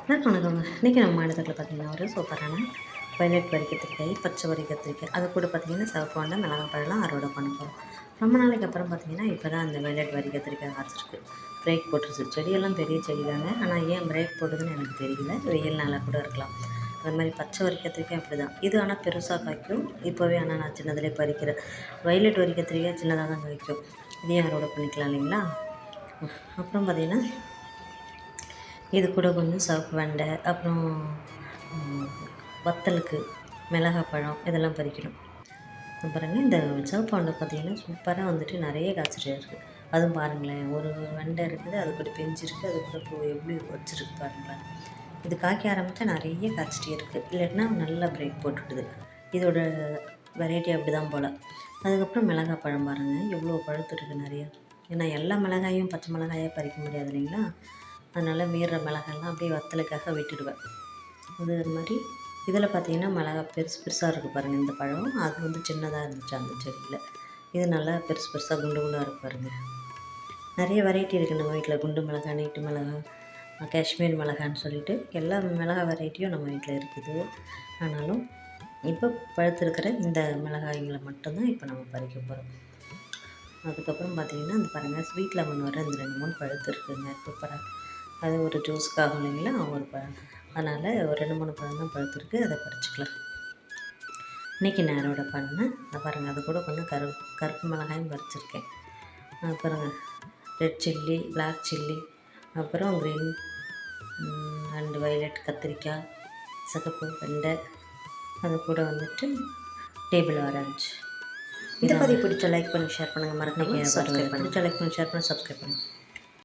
வணக்கங்க. இன்றைக்கி நம்ம மாநிலத்தில் பார்த்திங்கன்னா ஒரு சூப்பரான வயலட் வரி கத்திரிக்காய், பச்சை வரி கத்திரிக்காய், அது கூட பார்த்திங்கன்னா சிவப்பு வெண்டை, மிளகாய் பழம்லாம் அறுவடை பண்ண போகிறோம். ரொம்ப நாளைக்கு அப்புறம் பார்த்திங்கன்னா இப்போ தான் அந்த வயலட் வரி கத்திரிக்காய் காய்ச்சிருக்கு. பிரேக் போட்டுருச்சு. செடியெல்லாம் பெரிய செடி தாங்க. ஆனால் ஏன் பிரேக் போடுதுன்னு எனக்கு தெரியல. வெயில்னால கூட இருக்கலாம். அது மாதிரி பச்சை வரி கத்திரிக்காய் அப்படி தான். இது ஆனால் பெருசாக காய்க்கும். இப்போவே ஆனால் நான் சின்னதுலேயே பறிக்கிறேன். வயலட் வரி கத்திரிக்காய் சின்னதாக தான் காய்க்கும். இதையும் அறுவடை பண்ணிக்கலாம் இல்லைங்களா? அப்புறம் பார்த்திங்கன்னா இது கூட கொஞ்சம் சிவப்பு வெண்டை, அப்புறம் வத்தலுக்கு மிளகாய் பழம் இதெல்லாம் பறிக்கணும். பாருங்கள், இந்த சிவப்பு வெண்டை பார்த்திங்கன்னா சூப்பராக வந்துட்டு நிறைய காய்ச்சிட்டே இருக்குது. அதுவும் பாருங்களேன், ஒரு வெண்டை இருக்குது, அது கூட பிஞ்சிருக்கு, அது கூட பூ எப்படி வச்சிருக்கு பாருங்களேன். இது காய்க்க ஆரம்பித்தா நிறைய காய்ச்சிட்டே இருக்குது. இல்லைன்னா நல்லா பிரேக் போட்டுவிடுது. இதோட வெரைட்டி அப்படி தான் போல். அதுக்கப்புறம் மிளகாய் பழம் பாருங்கள், எவ்வளோ பழுத்துருக்கு நிறைய. ஏன்னா எல்லா மிளகாயும் பச்சை மிளகாயாக பறிக்க முடியாது இல்லைங்களா? அதனால் மீறுற மிளகாயெல்லாம் அப்படியே வத்தலுக்காக விட்டுடுவேன். அது மாதிரி இதில் பார்த்திங்கன்னா மிளகாய் பெருசு பெருசாக இருக்குது பாருங்கள். இந்த பழம் அது வந்து சின்னதாக இருந்துச்சு அந்த செடியில். இது நல்லா பெருசு பெருசாக குண்டு குண்டாக இருக்கு பாருங்கள். நிறைய வெரைட்டி இருக்குது நம்ம வீட்டில். குண்டு மிளகாய், நீட்டு மிளகாய், காஷ்மீர் மிளகான்னு சொல்லிட்டு எல்லா மிளகாய் வெரைட்டியும் நம்ம வீட்டில் இருக்குது. ஆனாலும் இப்போ பழுத்திருக்கிற இந்த மிளகாய்களை மட்டும்தான் இப்போ நம்ம பறிக்க போகிறோம். அதுக்கப்புறம் பார்த்திங்கன்னா அந்த பாருங்கள், ஸ்வீட் லெமன் வர இந்த 2 3 பழுத்து இருக்குதுங்க சூப்பராக. அது ஒரு ஜூஸுக்காகும் இல்லைங்களா, ஒரு பழம். அதனால் ஒரு 2 3 பழம் தான் பழுத்துருக்கு, அதை பறிச்சுக்கலாம். இன்றைக்கி நான் அறுவடை பண்ணேன். அதை பாருங்கள், அது கூட கொஞ்சம் கருப்பு மிளகாயும் பறிச்சிருக்கேன். பாருங்கள், ரெட் சில்லி, பிளாக் சில்லி, அப்புறம் க்ரீன் அண்டு வயலட் கத்திரிக்காய், சிகப்பு வெண்டை, அது கூட வந்துட்டு டேபிள் ஆரஞ்சு. இந்த பதிவு பிடிச்ச லைக் பண்ணி ஷேர் பண்ணுங்கள். மறக்காம பிடிச்ச லைக் பண்ணி ஷேர் பண்ணி சப்ஸ்கிரைப் பண்ணுங்கள்.